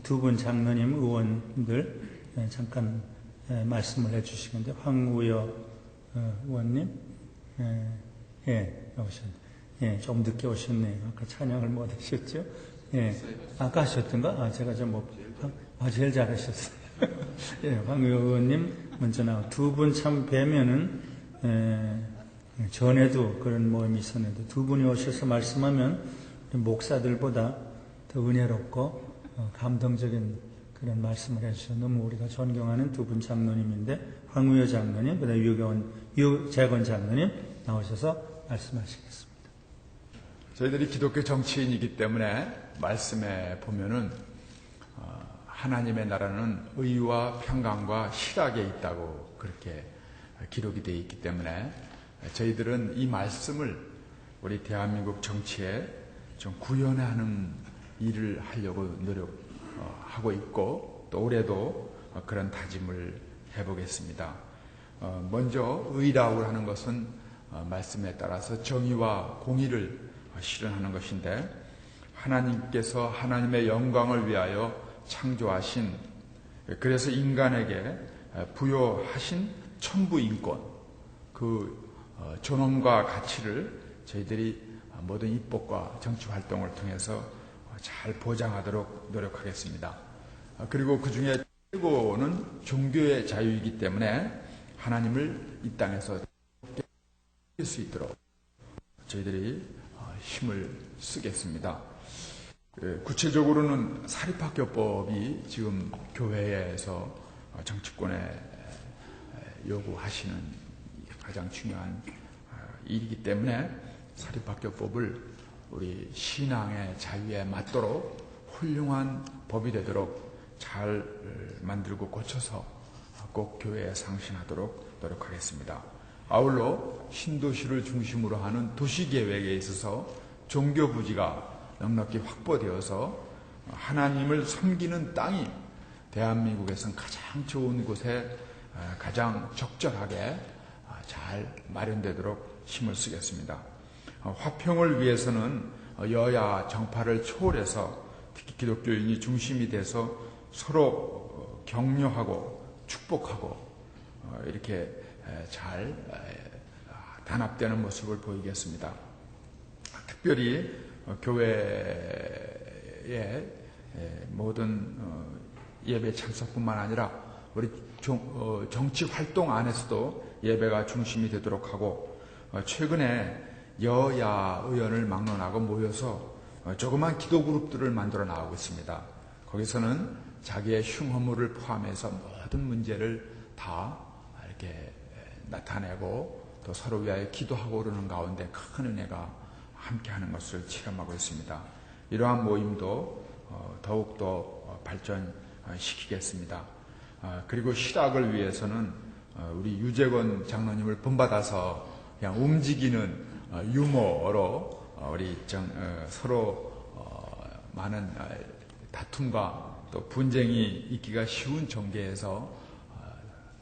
두 분 장로님 의원들 잠깐 말씀을 해주시는데 황우여 의원님, 오셨네. 좀 늦게 오셨네요. 아까 찬양을 못 하셨죠? 아까 하셨던가? 제가 제일 잘하셨어요. 황우여 의원님 먼저 나와. 두 분 참 뵈면은 전에도 그런 모임이 있었는데 두 분이 오셔서 말씀하면 목사들보다 더 은혜롭고 감동적인 그런 말씀을 해주셔서 너무 우리가 존경하는 두 분 장로님인데 황우여 장로님, 그다음에 유재건 장로님 나오셔서 말씀하시겠습니다. 저희들이 기독교 정치인이기 때문에 말씀에 보면은 하나님의 나라는 의와 평강과 실학에 있다고 그렇게 기록이 되어 있기 때문에 저희들은 이 말씀을 우리 대한민국 정치에 좀 구현하는 일을 하려고 노력하고 있고 또 올해도 그런 다짐을 해보겠습니다. 먼저 의라고 하는 것은 말씀에 따라서 정의와 공의를 실현하는 것인데 하나님께서 하나님의 영광을 위하여 창조하신 그래서 인간에게 부여하신 천부인권 그 존엄과 가치를 저희들이 모든 입법과 정치활동을 통해서 잘 보장하도록 노력하겠습니다. 그리고 그 중에 최고는 종교의 자유이기 때문에 하나님을 이 땅에서 할 수 있도록 저희들이 힘을 쓰겠습니다. 구체적으로는 사립학교법이 지금 교회에서 정치권에 요구하시는 가장 중요한 일이기 때문에 사립학교법을 우리 신앙의 자유에 맞도록 훌륭한 법이 되도록 잘 만들고 고쳐서 꼭 교회에 상신하도록 노력하겠습니다. 아울러 신도시를 중심으로 하는 도시계획에 있어서 종교부지가 넉넉히 확보되어서 하나님을 섬기는 땅이 대한민국에서는 가장 좋은 곳에 가장 적절하게 잘 마련되도록 힘을 쓰겠습니다. 화평을 위해서는 여야 정파를 초월해서 특히 기독교인이 중심이 돼서 서로 격려하고 축복하고 이렇게 잘 단합되는 모습을 보이겠습니다. 특별히 교회의 모든 예배 참석뿐만 아니라 우리 정치 활동 안에서도 예배가 중심이 되도록 하고 최근에 여야 의원을 막론하고 모여서 조그만 기도 그룹들을 만들어 나가고 있습니다. 거기서는 자기의 흉허물을 포함해서 모든 문제를 다 이렇게 나타내고 또 서로 위하여 기도하고 그러는 가운데 큰 은혜가 함께하는 것을 체험하고 있습니다. 이러한 모임도 더욱더 발전시키겠습니다. 그리고 실학을 위해서는 우리 유재건 장로님을 본받아서 그냥 움직이는 유머로 우리 서로 많은 다툼과 또 분쟁이 있기가 쉬운 종교에서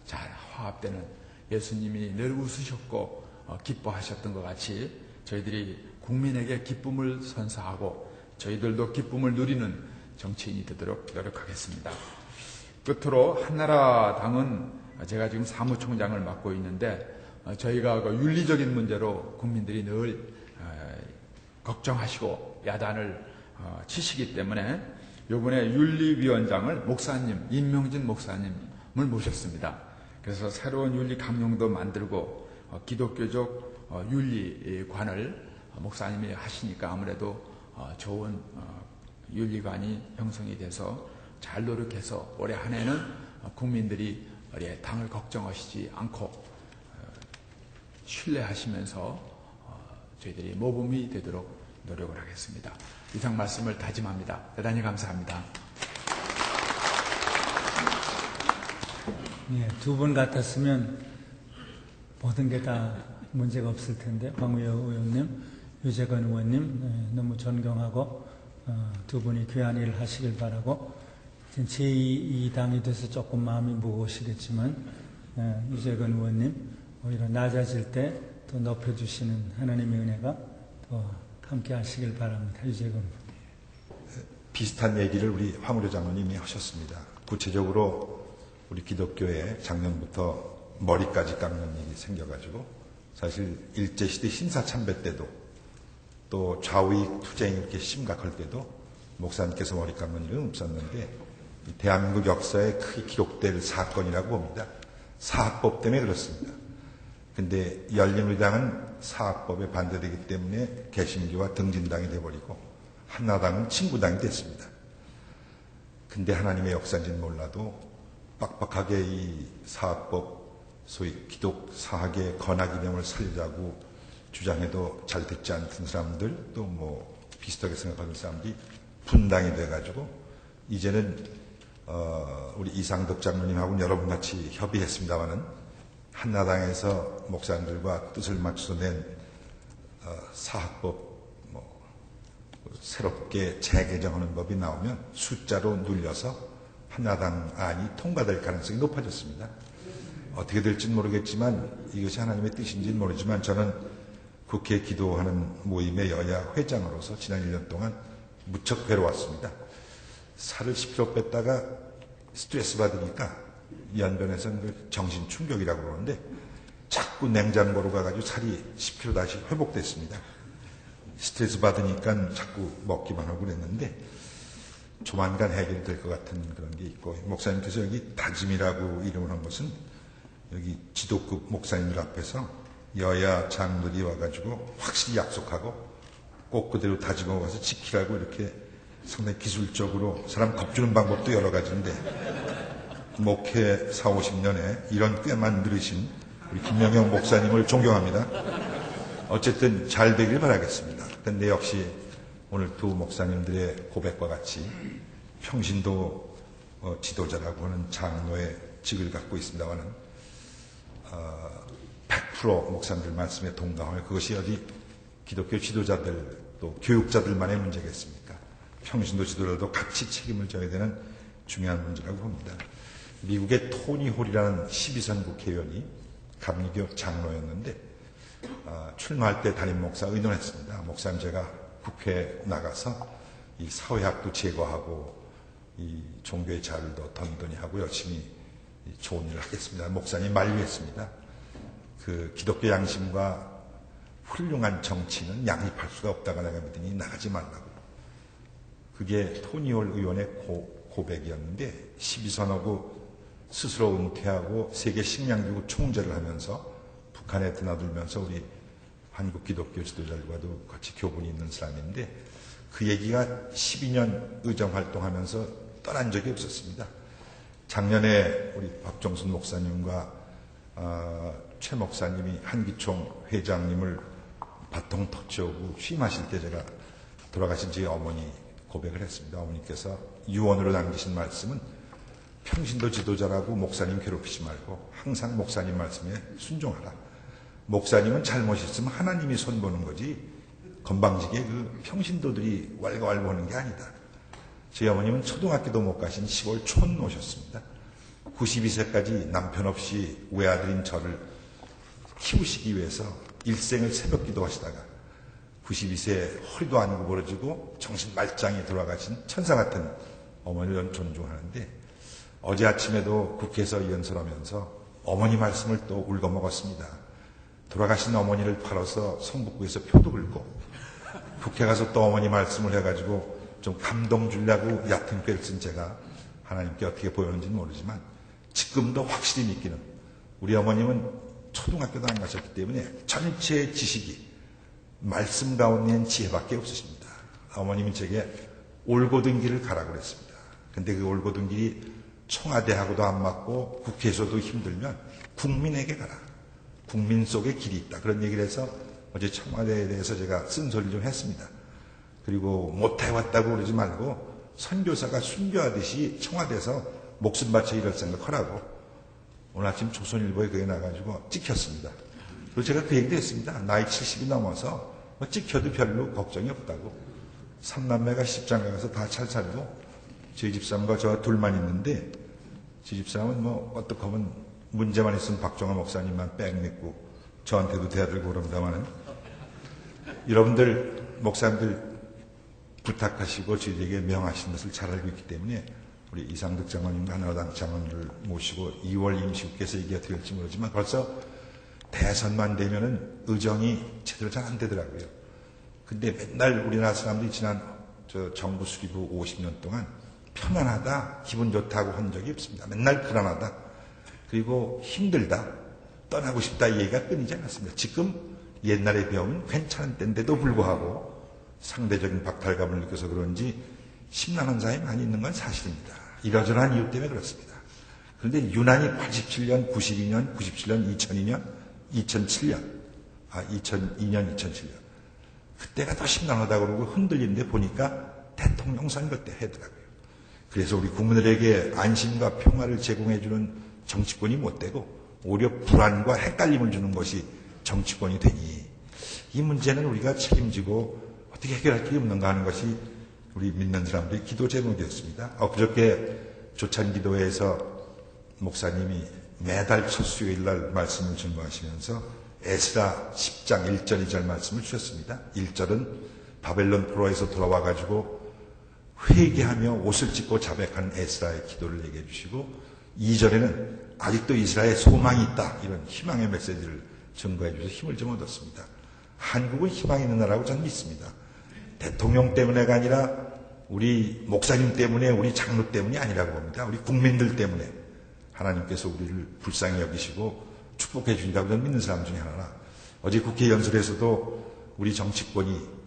잘 화합되는 예수님이 늘 웃으셨고 기뻐하셨던 것 같이 저희들이 국민에게 기쁨을 선사하고 저희들도 기쁨을 누리는 정치인이 되도록 노력하겠습니다. 끝으로 한나라당은 제가 지금 사무총장을 맡고 있는데 저희가 그 윤리적인 문제로 국민들이 늘 걱정하시고 야단을 치시기 때문에 이번에 윤리위원장을 목사님, 임명진 목사님을 모셨습니다. 그래서 새로운 윤리 감룡도 만들고 기독교적 윤리관을 목사님이 하시니까 아무래도 좋은 윤리관이 형성이 돼서 잘 노력해서 올해 한 해는 국민들이 우리 당을 걱정하시지 않고 신뢰하시면서 저희들이 모범이 되도록 노력을 하겠습니다. 이상 말씀을 다짐합니다. 대단히 감사합니다. 두 분 같았으면 모든 게 다 문제가 없을 텐데 황우여 의원님, 유재건 의원님 너무 존경하고 두 분이 귀한 일을 하시길 바라고 제2당이 돼서 조금 마음이 무거우시겠지만 유재건 의원님 오히려 낮아질 때 더 높여주시는 하나님의 은혜가 더 함께 하시길 바랍니다. 유재건 비슷한 얘기를 우리 황우려 장로님이 하셨습니다. 구체적으로 우리 기독교에 작년부터 머리까지 깎는 일이 생겨가지고 사실 일제시대 신사참배 때도 또 좌우익 투쟁이 이렇게 심각할 때도 목사님께서 머리 깎는 일은 없었는데 대한민국 역사에 크게 기록될 사건이라고 봅니다. 사학법 때문에 그렇습니다. 근데 열린우리당은 사학법에 반대되기 때문에 개신교와 등진당이 돼버리고 한나당은 친구당이 됐습니다. 근데 하나님의 역사인지는 몰라도 빡빡하게 이 사학법, 소위 기독 사학의 건학 이념을 살리자고 주장해도 잘 듣지 않던 사람들, 또 뭐 비슷하게 생각하는 사람들이 분당이 돼가지고 이제는 우리 이상덕 장로님하고는 여러분 같이 협의했습니다마는 한나당에서 목사님들과 뜻을 맞춰서 낸 사학법 새롭게 재개정하는 법이 나오면 숫자로 눌려서 한나당 안이 통과될 가능성이 높아졌습니다. 어떻게 될지는 모르겠지만 이것이 하나님의 뜻인지는 모르지만 저는 국회 기도하는 모임의 여야 회장으로서 지난 1년 동안 무척 괴로웠습니다. 살을 10kg 뺐다가 스트레스 받으니까 연변에서는 정신 충격이라고 그러는데 자꾸 냉장고로 가가지고 살이 10kg 다시 회복됐습니다. 스트레스 받으니까 자꾸 먹기만 하고 그랬는데 조만간 해결될 것 같은 그런 게 있고 목사님께서 여기 다짐이라고 이름을 한 것은 여기 지도급 목사님들 앞에서 여야 장들이 와가지고 확실히 약속하고 꼭 그대로 다짐하고 가서 지키라고 이렇게 상당히 기술적으로 사람 겁주는 방법도 여러 가지인데 목회 4, 50년에 이런 꽤만 들으신 우리 김명영 목사님을 존경합니다. 어쨌든 잘 되길 바라겠습니다. 근데 역시 오늘 두 목사님들의 고백과 같이 평신도 지도자라고 하는 장로의 직을 갖고 있습니다만은 100% 목사님들 말씀에 동감하며 그것이 어디 기독교 지도자들 또 교육자들만의 문제겠습니까? 평신도 지도자도 같이 책임을 져야 되는 중요한 문제라고 봅니다. 미국의 토니 홀이라는 12선 국회의원이 감리교 장로였는데 출마할 때 담임 목사 의논했습니다. 목사님 제가 국회에 나가서 이 사회학도 제거하고 이 종교의 자율도 던던히 하고 열심히 좋은 일을 하겠습니다. 목사님 만류했습니다. 그 기독교 양심과 훌륭한 정치는 양립할 수가 없다가 내가 믿으니 나가지 말라고. 그게 토니홀 의원의 고백이었는데 12선하고 스스로 은퇴하고 세계 식량기구 총재를 하면서 북한에 드나들면서 우리 한국 기독교 지도자들과도 같이 교분이 있는 사람인데 그 얘기가 12년 의정 활동하면서 떠난 적이 없었습니다. 작년에 우리 박종순 목사님과 최 목사님이 한기총 회장님을 바통 터치오고 취임하실 때 제가 돌아가신 제 어머니 고백을 했습니다. 어머니께서 유언으로 남기신 말씀은 평신도 지도자라고 목사님 괴롭히지 말고 항상 목사님 말씀에 순종하라. 목사님은 잘못이 있으면 하나님이 손보는 거지 건방지게 그 평신도들이 왈가왈부하는 게 아니다. 제 어머님은 초등학교도 못 가신 시골 촌 오셨습니다. 92세까지 남편 없이 외아들인 저를 키우시기 위해서 일생을 새벽 기도하시다가 92세 허리도 안 구부러지고 정신 말짱히 돌아가신 천사 같은 어머니를 존중하는데 어제 아침에도 국회에서 연설하면서 어머니 말씀을 또 울거먹었습니다. 돌아가신 어머니를 팔아서 성북구에서 표도 긁고 국회 가서 또 어머니 말씀을 해가지고 좀 감동 주려고 얕은 꾀를 쓴 제가 하나님께 어떻게 보였는지는 모르지만 지금도 확실히 믿기는 우리 어머님은 초등학교도 안 가셨기 때문에 전체 지식이 말씀 가운데는 지혜밖에 없으십니다. 어머님은 제게 올곧은 길을 가라고 그랬습니다. 근데 그 올곧은 길이 청와대하고도 안 맞고 국회에서도 힘들면 국민에게 가라. 국민 속에 길이 있다. 그런 얘기를 해서 어제 청와대에 대해서 제가 쓴소리를 좀 했습니다. 그리고 못해왔다고 그러지 말고 선교사가 순교하듯이 청와대에서 목숨 바쳐 일할 생각하라고 오늘 아침 조선일보에 그게 나가지고 찍혔습니다. 그리고 제가 그 얘기도 했습니다. 나이 70이 넘어서 뭐 찍혀도 별로 걱정이 없다고. 삼남매가 십장가 가서 다 잘 살고 저희 집사람과 저 둘만 있는데 저희 집사람은 뭐 어떻게 하면 문제만 있으면 박종화 목사님만 빽 믿고 저한테도 대들고 그럽니다마는 여러분들 목사님들 부탁하시고 저희에게 명하신 것을 잘 알고 있기 때문에 우리 이상득 장로님과 한나라당 장로님을 모시고 2월 임시국회에서 얘기가 될지 모르지만 벌써 대선만 되면은 의정이 제대로 잘 안 되더라고요. 근데 맨날 우리나라 사람들이 지난 정부 수립 후 50년 동안 편안하다, 기분 좋다고 한 적이 없습니다. 맨날 불안하다, 그리고 힘들다, 떠나고 싶다 이 얘기가 끊이지 않았습니다. 지금 옛날에 비하면 괜찮은 때인데도 불구하고 상대적인 박탈감을 느껴서 그런지 심란한 사람이 많이 있는 건 사실입니다. 이러저러한 이유 때문에 그렇습니다. 그런데 유난히 87년, 92년, 97년, 2002년, 2007년, 2002년, 2007년 그때가 더 심란하다고 그러고 흔들리는데 보니까 대통령 선거 때 하더라고요. 그래서 우리 국민들에게 안심과 평화를 제공해주는 정치권이 못 되고 오히려 불안과 헷갈림을 주는 것이 정치권이 되니 이 문제는 우리가 책임지고 어떻게 해결할 길이 없는가 하는 것이 우리 믿는 사람들의 기도 제목이었습니다. 그저께 조찬기도회에서 목사님이 매달 첫 수요일 날 말씀을 전부하시면서 에스라 10장 1절 2절 말씀을 주셨습니다. 1절은 바벨론 포로에서 돌아와가지고 회개하며 옷을 찢고 자백한 에스라의 기도를 얘기해 주시고 2절에는 아직도 이스라엘에 소망이 있다 이런 희망의 메시지를 전가해 주셔서 힘을 좀 얻었습니다. 한국은 희망이 있는 나라라고 저는 믿습니다. 대통령 때문에가 아니라 우리 목사님 때문에 우리 장로 때문이 아니라고 봅니다. 우리 국민들 때문에 하나님께서 우리를 불쌍히 여기시고 축복해 주신다고 저는 믿는 사람 중에 하나라. 어제 국회 연설에서도 우리 정치권이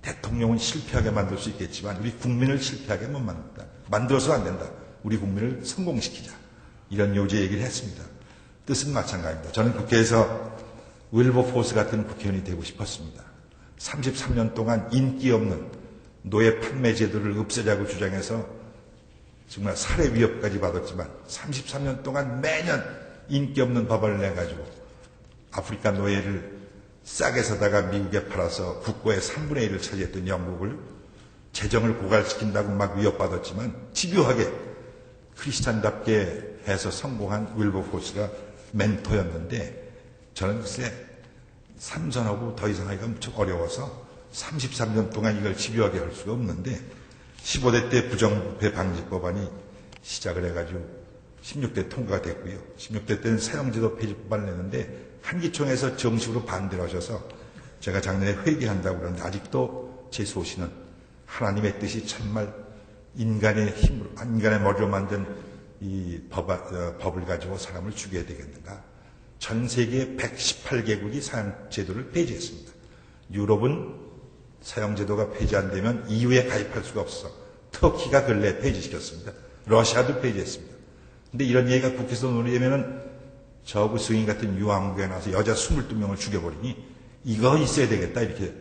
대통령은 실패하게 만들 수 있겠지만 우리 국민을 실패하게 못 만든다. 만들어서 안 된다. 우리 국민을 성공시키자. 이런 요지 얘기를 했습니다. 뜻은 마찬가지입니다. 저는 국회에서 윌버포스 같은 국회의원이 되고 싶었습니다. 33년 동안 인기 없는 노예 판매 제도를 없애자고 주장해서 정말 살해 위협까지 받았지만 33년 동안 매년 인기 없는 법을 내가지고 아프리카 노예를 싸게 사다가 미국에 팔아서 국고의 3분의 1을 차지했던 영국을 재정을 고갈시킨다고 막 위협받았지만 집요하게 크리스찬답게 해서 성공한 윌버포스가 멘토였는데 저는 글쎄 삼선하고 더 이상 하기가 엄청 어려워서 33년 동안 이걸 집요하게 할 수가 없는데 15대 때 부정부패 방지법안이 시작을 해가지고 16대 통과가 됐고요. 16대 때는 사형제도 폐지법안을 냈는데 한기총에서 정식으로 반대를 하셔서 제가 작년에 회개한다고 그러는데 아직도 제 소신은 하나님의 뜻이 정말 인간의 힘으로, 인간의 머리로 만든 이 법을 가지고 사람을 죽여야 되겠는가. 전 세계 118개국이 사형제도를 폐지했습니다. 유럽은 사형제도가 폐지 안 되면 EU에 가입할 수가 없어. 터키가 근래 폐지시켰습니다. 러시아도 폐지했습니다. 근데 이런 얘기가 국회에서 논의되면은 저그 승인 같은 유황국에 나와서 여자 22명을 죽여버리니 이거 있어야 되겠다 이렇게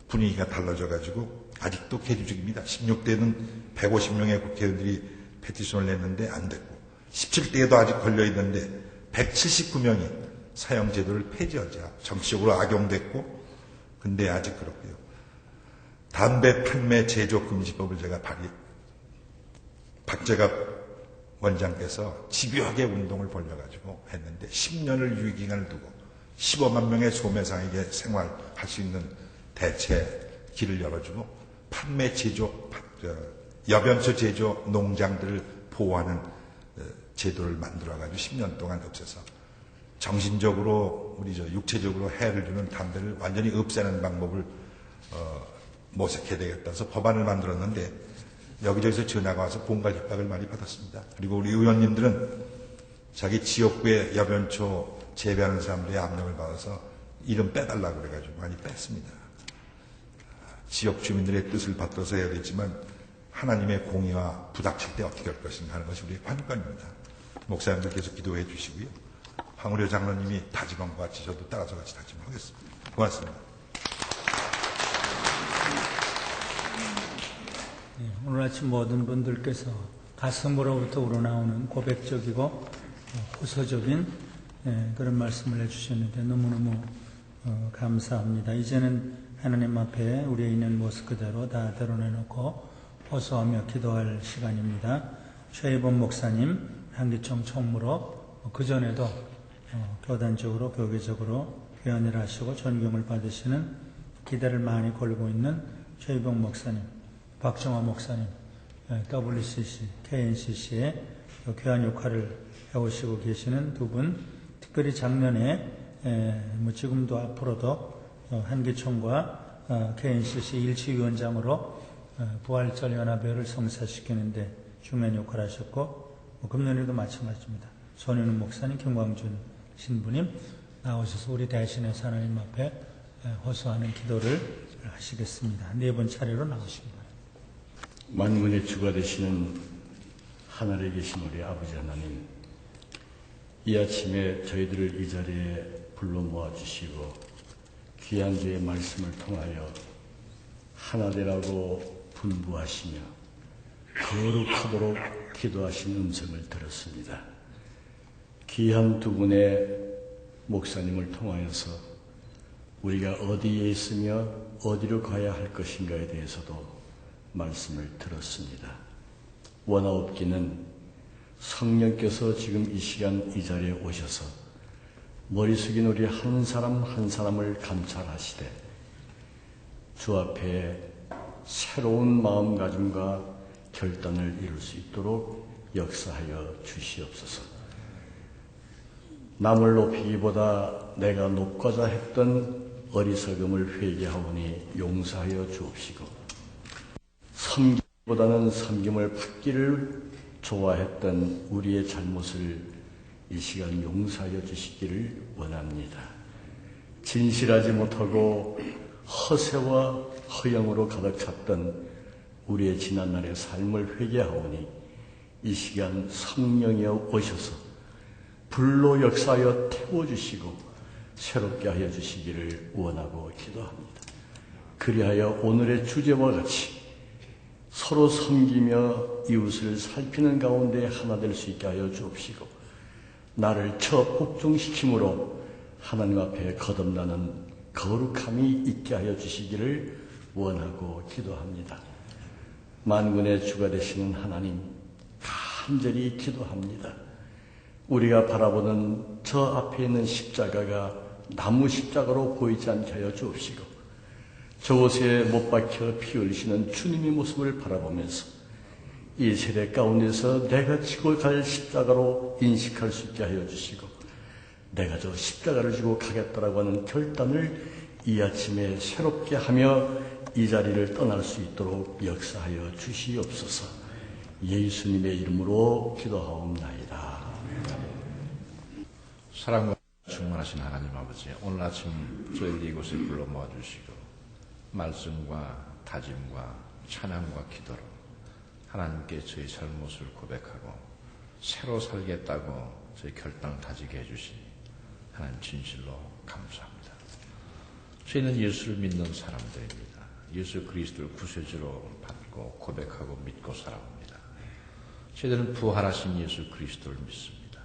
분위기가 달라져가지고 아직도 계류 중입니다. 16대는 150명의 국회의원들이 페티션을 냈는데 안 됐고 17대에도 아직 걸려있는데 179명이 사형제도를 폐지하자 정치적으로 악용됐고 근데 아직 그렇고요. 담배 판매 제조 금지법을 제가 박재갑 원장께서 집요하게 운동을 벌여가지고 했는데 10년을 유예기간을 두고 15만 명의 소매상에게 생활할 수 있는 대체 길을 열어주고 판매 제조, 여변초 제조 농장들을 보호하는 제도를 만들어가지고 10년 동안 없애서 정신적으로 우리 육체적으로 해를 주는 담배를 완전히 없애는 방법을 모색해야 되겠다 해서 법안을 만들었는데 여기저기서 전화가 와서 공갈 협박을 많이 받았습니다. 그리고 우리 의원님들은 자기 지역구에 여변초 재배하는 사람들의 압력을 받아서 이름 빼달라고 그래가지고 많이 뺐습니다. 지역 주민들의 뜻을 받들어서 해야 되지만 하나님의 공의와 부닥칠 때 어떻게 할 것인가 하는 것이 우리의 관건입니다. 목사님들께서 기도해 주시고요. 황우려 장로님이 다짐한 것 같이 저도 따라서 같이 다짐하겠습니다. 고맙습니다. 오늘 아침 모든 분들께서 가슴으로부터 우러나오는 고백적이고 호소적인 그런 말씀을 해주셨는데 너무너무 감사합니다. 이제는 하나님 앞에 우리의 있는 모습 그대로 다 드러내놓고 호소하며 기도할 시간입니다. 최희범 목사님 한기총 총무로 그전에도 교단적으로 교계적으로 회원을 하시고 존경을 받으시는 기대를 많이 걸고 있는 최희범 목사님 박정화 목사님, WCC, KNCC의 귀한 역할을 해오시고 계시는 두 분, 특별히 작년에 지금도 앞으로도 한기총과 KNCC 일치위원장으로 부활절 연합회를 성사시키는데 중요한 역할을 하셨고, 금년에도 마찬가지입니다. 손윤우 목사님, 김광준 신부님 나오셔서 우리 대신해서 하나님 앞에 호소하는 기도를 하시겠습니다. 4번 차례로 나오십니다. 만군의 주가 되시는 하늘에 계신 우리 아버지 하나님, 이 아침에 저희들을 이 자리에 불러 모아주시고 귀한 주의 말씀을 통하여 하나되라고 분부하시며 거룩하도록 기도하신 음성을 들었습니다. 귀한 두 분의 목사님을 통하여서 우리가 어디에 있으며 어디로 가야 할 것인가에 대해서도 말씀을 들었습니다. 원하옵기는 성령께서 지금 이 시간 이 자리에 오셔서 머리 숙인 우리 한 사람 한 사람을 감찰하시되 주 앞에 새로운 마음가짐과 결단을 이룰 수 있도록 역사하여 주시옵소서. 남을 높이기보다 내가 높고자 했던 어리석음을 회개하오니 용서하여 주옵시고, 섬김보다는 섬김을 받기를 좋아했던 우리의 잘못을 이 시간 용서하여 주시기를 원합니다. 진실하지 못하고 허세와 허영으로 가득 찼던 우리의 지난날의 삶을 회개하오니 이 시간 성령이여 오셔서 불로 역사하여 태워주시고 새롭게 하여 주시기를 원하고 기도합니다. 그리하여 오늘의 주제와 같이 서로 섬기며 이웃을 살피는 가운데 하나 될 수 있게 하여 주옵시고, 나를 복종시킴으로 하나님 앞에 거듭나는 거룩함이 있게 하여 주시기를 원하고 기도합니다. 만군의 주가 되시는 하나님, 간절히 기도합니다. 우리가 바라보는 저 앞에 있는 십자가가 나무 십자가로 보이지 않게 하여 주옵시고, 저곳에 못 박혀 피 흘리시는 주님의 모습을 바라보면서 이 세대 가운데서 내가 지고 갈 십자가로 인식할 수 있게 하여 주시고, 내가 저 십자가를 지고 가겠다라고 하는 결단을 이 아침에 새롭게 하며 이 자리를 떠날 수 있도록 역사하여 주시옵소서. 예수님의 이름으로 기도하옵나이다. 사랑과 충만하신 하나님 아버지, 오늘 아침 저희들 이곳에 불러 모아주시고 말씀과 다짐과 찬양과 기도로 하나님께 저희 잘못을 고백하고 새로 살겠다고 저희 결단 다지게 해주시 하나님 진실로 감사합니다. 저희는 예수를 믿는 사람들입니다. 예수 그리스도를 구세주로 받고 고백하고 믿고 살아옵니다. 저희들은 부활하신 예수 그리스도를 믿습니다.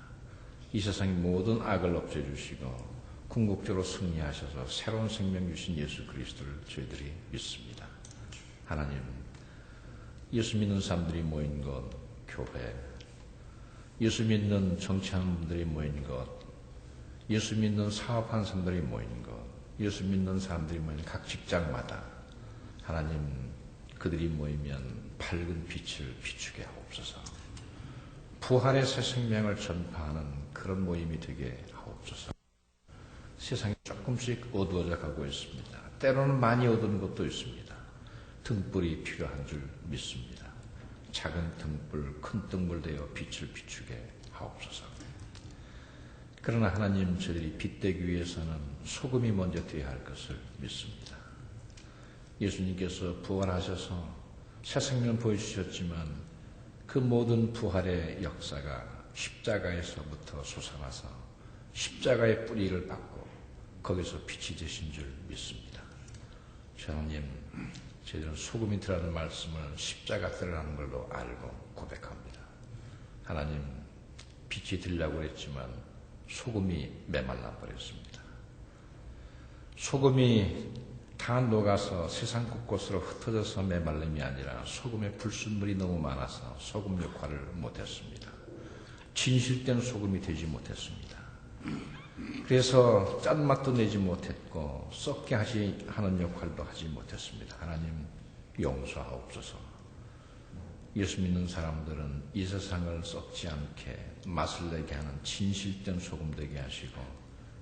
이 세상의 모든 악을 없애주시고 궁극적으로 승리하셔서 새로운 생명 주신 예수 그리스도를 저희들이 믿습니다. 하나님, 예수 믿는 사람들이 모인 것, 교회, 예수 믿는 정치하는 분들이 모인 것, 예수 믿는 사업하는 사람들이 모인 것, 예수 믿는 사람들이 모인 각 직장마다 하나님, 그들이 모이면 밝은 빛을 비추게 하옵소서. 부활의 새 생명을 전파하는 그런 모임이 되게 하옵소서. 세상이 조금씩 어두워져 가고 있습니다. 때로는 많이 어두운 것도 있습니다. 등불이 필요한 줄 믿습니다. 작은 등불, 큰 등불 되어 빛을 비추게 하옵소서. 그러나 하나님, 저희들이 빛되기 위해서는 소금이 먼저 되어야 할 것을 믿습니다. 예수님께서 부활하셔서 새 생명을 보여주셨지만 그 모든 부활의 역사가 십자가에서부터 솟아나서 십자가의 뿌리를 받고 거기서 빛이 되신 줄 믿습니다. 하나님, 저희들은 소금이 들어가는 말씀을 십자가 들어가는 걸로 알고 고백합니다. 하나님, 빛이 들려고 했지만 소금이 메말라 버렸습니다. 소금이 다 녹아서 세상 곳곳으로 흩어져서 메말림이 아니라 소금의 불순물이 너무 많아서 소금 역할을 못했습니다. 진실된 소금이 되지 못했습니다. 그래서 짠맛도 내지 못했고 썩게 하는 역할도 하지 못했습니다. 하나님, 용서하옵소서. 예수 믿는 사람들은 이 세상을 썩지 않게 맛을 내게 하는 진실된 소금 되게 하시고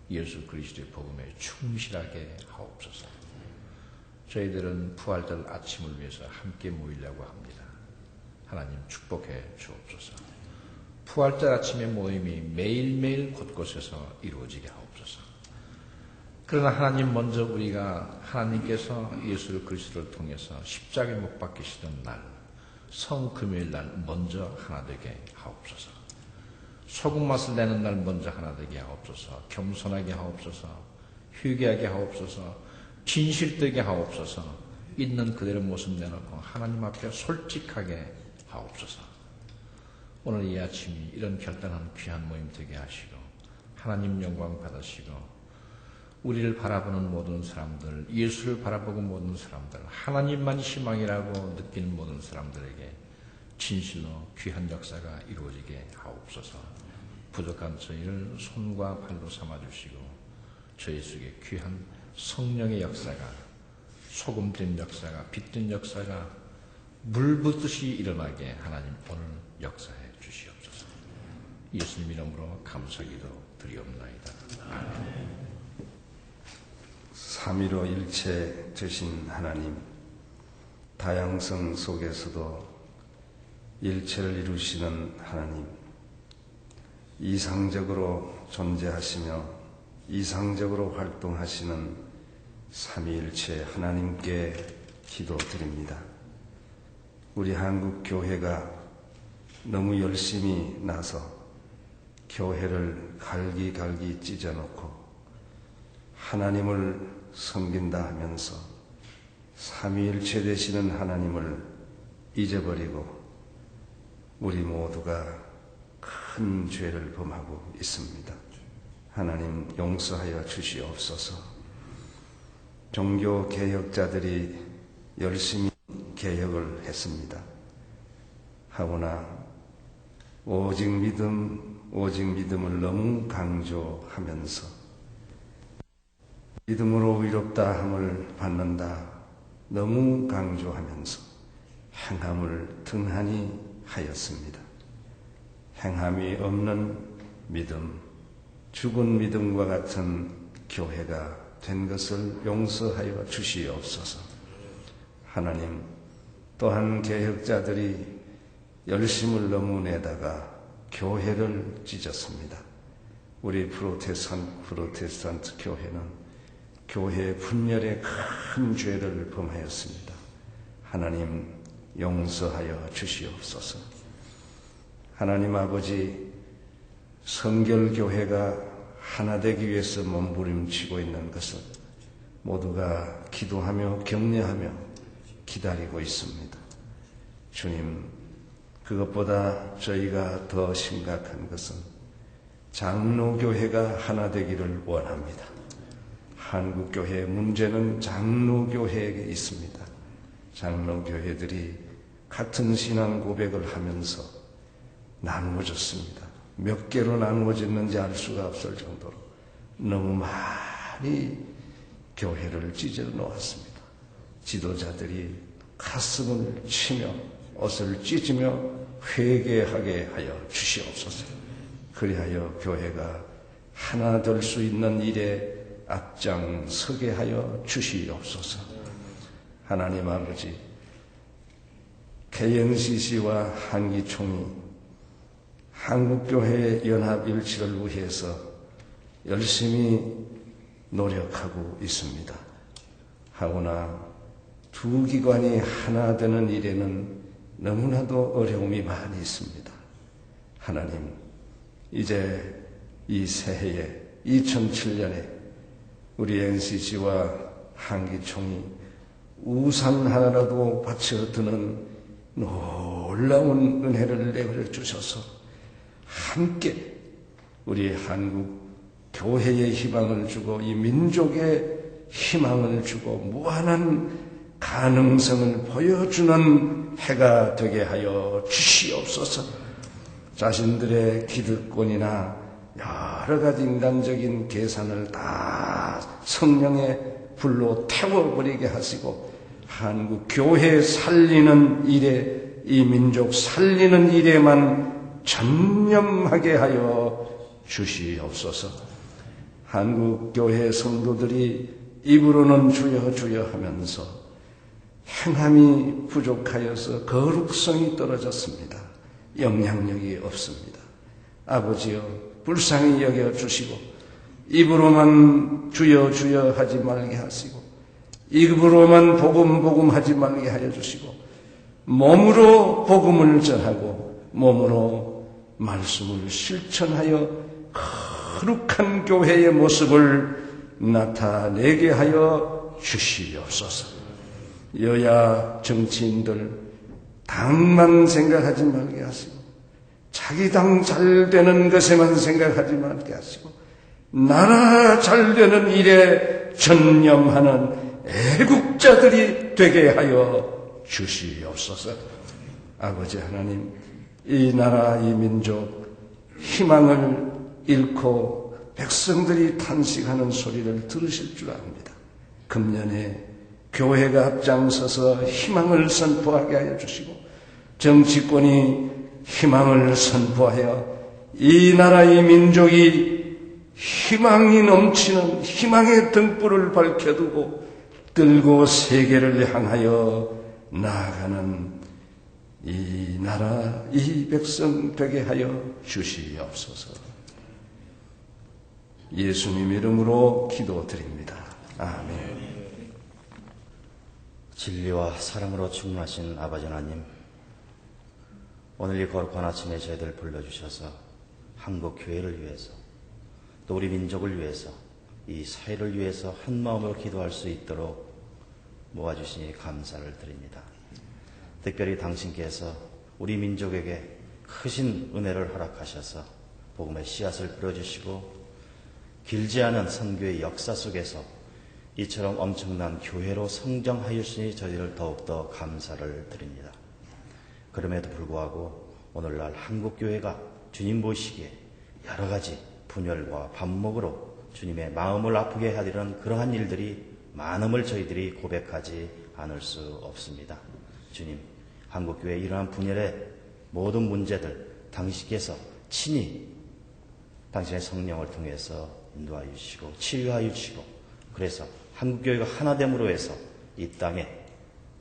예수 그리스도의 복음에 충실하게 하옵소서. 저희들은 부활절 아침을 위해서 함께 모이려고 합니다. 하나님 축복해 주옵소서. 부활절 아침의 모임이 매일매일 곳곳에서 이루어지게 하옵소서. 그러나 하나님 먼저 우리가 하나님께서 예수 그리스도를 통해서 십자가에 못 박히시던 날 성금요일 날 먼저 하나 되게 하옵소서. 소금 맛을 내는 날 먼저 하나 되게 하옵소서. 겸손하게 하옵소서. 회개하게 하옵소서. 진실되게 하옵소서. 있는 그대로 모습 내놓고 하나님 앞에 솔직하게 하옵소서. 오늘 이 아침이 이런 결단한 귀한 모임 되게 하시고 하나님 영광 받으시고 우리를 바라보는 모든 사람들, 예수를 바라보고 모든 사람들, 하나님만 희망이라고 느끼는 모든 사람들에게 진실로 귀한 역사가 이루어지게 하옵소서. 부족한 저희를 손과 발로 삼아주시고 저희 속에 귀한 성령의 역사가, 소금된 역사가, 빛된 역사가 물 붓듯이 일어나게 하나님 오늘 역사해 주시옵소서. 예수님 이름으로 감사기도 드리옵나이다. 아멘. 삼위로 일체 되신 하나님, 다양성 속에서도 일체를 이루시는 하나님, 이상적으로 존재하시며 이상적으로 활동하시는 삼위일체 하나님께 기도드립니다. 우리 한국 교회가 너무 열심히 나서 교회를 갈기갈기 찢어놓고 하나님을 섬긴다 하면서 삼위일체 되시는 하나님을 잊어버리고 우리 모두가 큰 죄를 범하고 있습니다. 하나님 용서하여 주시옵소서. 종교 개혁자들이 열심히 개혁을 했습니다. 하오나 오직 믿음을 너무 강조하면서 믿음으로 의롭다 함을 받는다 너무 강조하면서 행함을 등한히 하였습니다. 행함이 없는 믿음, 죽은 믿음과 같은 교회가 된 것을 용서하여 주시옵소서. 하나님, 또한 개혁자들이 열심을 너무 내다가 교회를 찢었습니다. 우리 프로테스탄트 교회는 교회 분열에 큰 죄를 범하였습니다. 하나님 용서하여 주시옵소서. 하나님 아버지, 성결교회가 하나 되기 위해서 몸부림치고 있는 것은 모두가 기도하며 격려하며 기다리고 있습니다. 주님, 그것보다 저희가 더 심각한 것은 장로교회가 하나 되기를 원합니다. 한국교회의 문제는 장로교회에게 있습니다. 장로교회들이 같은 신앙 고백을 하면서 나누어졌습니다. 몇 개로 나누어졌는지 알 수가 없을 정도로 너무 많이 교회를 찢어 놓았습니다. 지도자들이 가슴을 치며 옷을 찢으며 회개하게 하여 주시옵소서. 그리하여 교회가 하나 될 수 있는 일에 앞장서게 하여 주시옵소서. 하나님 아버지, KNCC와 한기총이 한국교회의 연합일치를 위해서 열심히 노력하고 있습니다. 하오나 두 기관이 하나 되는 일에는 너무나도 어려움이 많이 있습니다. 하나님, 이제 이 새해에 2007년에 우리 NCC와 한기총이 우산 하나라도 받쳐드는 놀라운 은혜를 내려주셔서 함께 우리 한국 교회의 희망을 주고 이 민족의 희망을 주고 무한한 가능성을 보여주는 해가 되게 하여 주시옵소서. 자신들의 기득권이나 여러 가지 인간적인 계산을 다 성령의 불로 태워버리게 하시고 한국 교회 살리는 일에, 이 민족 살리는 일에만 전념하게 하여 주시옵소서. 한국 교회 성도들이 입으로는 주여 주여 하면서 행함이 부족하여서 거룩성이 떨어졌습니다. 영향력이 없습니다. 아버지여, 불쌍히 여겨 주시고 입으로만 주여 주여 하지 말게 하시고 입으로만 복음 복음 하지 말게 하여 주시고 몸으로 복음을 전하고 몸으로 말씀을 실천하여 거룩한 교회의 모습을 나타내게 하여 주시옵소서. 여야 정치인들 당만 생각하지 말게 하시고 자기 당 잘 되는 것에만 생각하지 말게 하시고 나라 잘 되는 일에 전념하는 애국자들이 되게 하여 주시옵소서. 아버지 하나님, 이 나라 이 민족 희망을 잃고 백성들이 탄식하는 소리를 들으실 줄 압니다. 금년에 교회가 앞장서서 희망을 선포하게 하여 주시고 정치권이 희망을 선포하여 이 나라 이 민족이 희망이 넘치는 희망의 등불을 밝혀두고 들고 세계를 향하여 나아가는 이 나라 이 백성 되게 하여 주시옵소서. 예수님 이름으로 기도드립니다. 아멘. 진리와 사랑으로 충만하신 아버지 하나님, 오늘 이 거룩한 아침에 저희들 불러주셔서 한국 교회를 위해서 또 우리 민족을 위해서 이 사회를 위해서 한 마음으로 기도할 수 있도록 모아주시니 감사를 드립니다. 특별히 당신께서 우리 민족에게 크신 은혜를 허락하셔서 복음의 씨앗을 뿌려주시고 길지 않은 선교의 역사 속에서 이처럼 엄청난 교회로 성장하였으니 저희를 더욱더 감사를 드립니다. 그럼에도 불구하고 오늘날 한국교회가 주님 보시기에 여러 가지 분열과 반목으로 주님의 마음을 아프게 하려는 그러한 일들이 많음을 저희들이 고백하지 않을 수 없습니다. 주님, 한국교회의 이러한 분열의 모든 문제들 당신께서 친히 당신의 성령을 통해서 인도하여 주시고 치유하여 주시고 그래서 한국교회가 하나됨으로 해서 이 땅에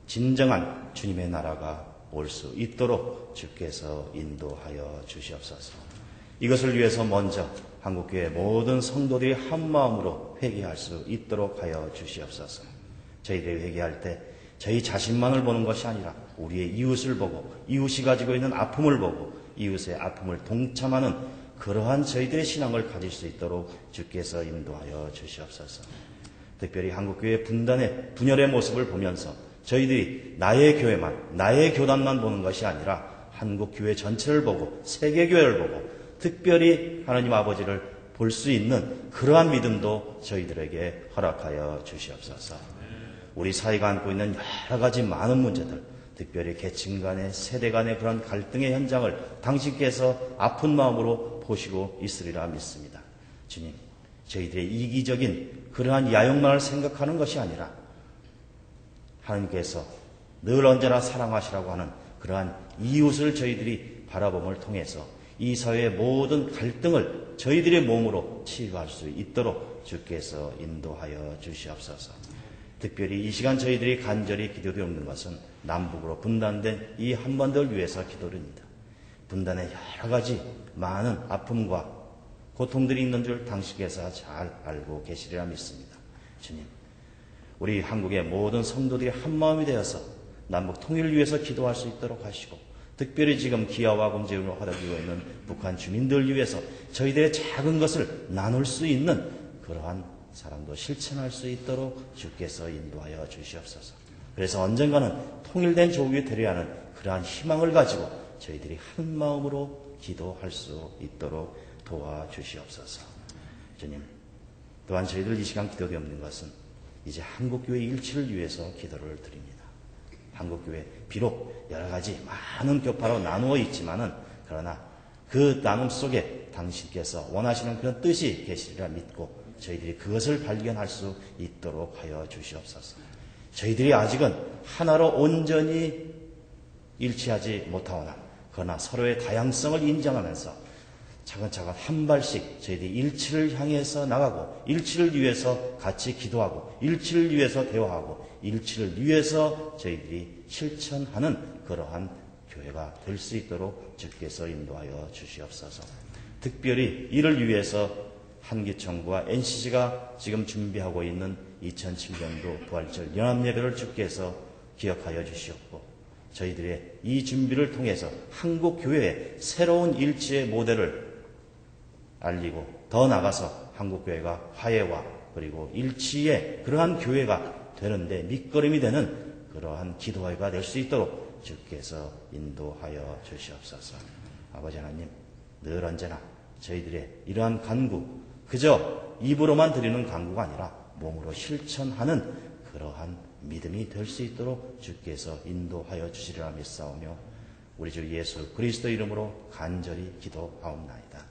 진정한 주님의 나라가 올 수 있도록 주께서 인도하여 주시옵소서. 이것을 위해서 먼저 한국교회 모든 성도들이 한 마음으로 회개할 수 있도록 하여 주시옵소서. 저희들이 회개할 때 저희 자신만을 보는 것이 아니라 우리의 이웃을 보고 이웃이 가지고 있는 아픔을 보고 이웃의 아픔을 동참하는 그러한 저희들의 신앙을 가질 수 있도록 주께서 인도하여 주시옵소서. 특별히 한국교회 분열의 모습을 보면서 저희들이 나의 교회만, 나의 교단만 보는 것이 아니라 한국교회 전체를 보고 세계교회를 보고 특별히 하나님 아버지를 볼 수 있는 그러한 믿음도 저희들에게 허락하여 주시옵소서. 우리 사회가 안고 있는 여러 가지 많은 문제들, 특별히 계층 간의 세대 간의 그런 갈등의 현장을 당신께서 아픈 마음으로 보시고 있으리라 믿습니다. 주님, 저희들의 이기적인 그러한 야욕만을 생각하는 것이 아니라 하나님께서 늘 언제나 사랑하시라고 하는 그러한 이웃을 저희들이 바라봄을 통해서 이 사회의 모든 갈등을 저희들의 몸으로 치유할 수 있도록 주께서 인도하여 주시옵소서. 특별히 이 시간 저희들이 간절히 기도드리는 것은 남북으로 분단된 이 한반도를 위해서 기도드립니다. 분단의 여러 가지 많은 아픔과 고통들이 있는 줄 당신께서 잘 알고 계시리라 믿습니다. 주님, 우리 한국의 모든 성도들이 한마음이 되어서 남북 통일을 위해서 기도할 수 있도록 하시고 특별히 지금 기아와 범죄로 허덕이고 있는 북한 주민들 위해서 저희들의 작은 것을 나눌 수 있는 그러한 사랑도 실천할 수 있도록 주께서 인도하여 주시옵소서. 그래서 언젠가는 통일된 조국이 되려 하는 그러한 희망을 가지고 저희들이 한 마음으로 기도할 수 있도록 도와주시옵소서. 주님, 또한 저희들 이 시간 기도드리는 것은 이제 한국교회 일치를 위해서 기도를 드립니다. 한국교회 비록 여러 가지 많은 교파로 나누어 있지만은 그러나 그 나눔 속에 당신께서 원하시는 그런 뜻이 계시리라 믿고 저희들이 그것을 발견할 수 있도록 하여 주시옵소서. 저희들이 아직은 하나로 온전히 일치하지 못하오나 그러나 서로의 다양성을 인정하면서 차근차근 한 발씩 저희들이 일치를 향해서 나가고 일치를 위해서 같이 기도하고 일치를 위해서 대화하고 일치를 위해서 저희들이 실천하는 그러한 교회가 될 수 있도록 주께서 인도하여 주시옵소서. 특별히 이를 위해서 한기총부와 NCC가 지금 준비하고 있는 2007년도 부활절 연합예배를 주께서 기억하여 주시옵고 저희들의 이 준비를 통해서 한국교회의 새로운 일치의 모델을 알리고 더 나아가서 한국교회가 화해와 그리고 일치의 그러한 교회가 되는데 밑거름이 되는 그러한 기도회가 될 수 있도록 주께서 인도하여 주시옵소서. 아버지 하나님, 늘 언제나 저희들의 이러한 간구, 그저 입으로만 드리는 간구가 아니라 몸으로 실천하는 그러한 믿음이 될 수 있도록 주께서 인도하여 주시리라 믿사오며 우리 주 예수 그리스도 이름으로 간절히 기도하옵나이다.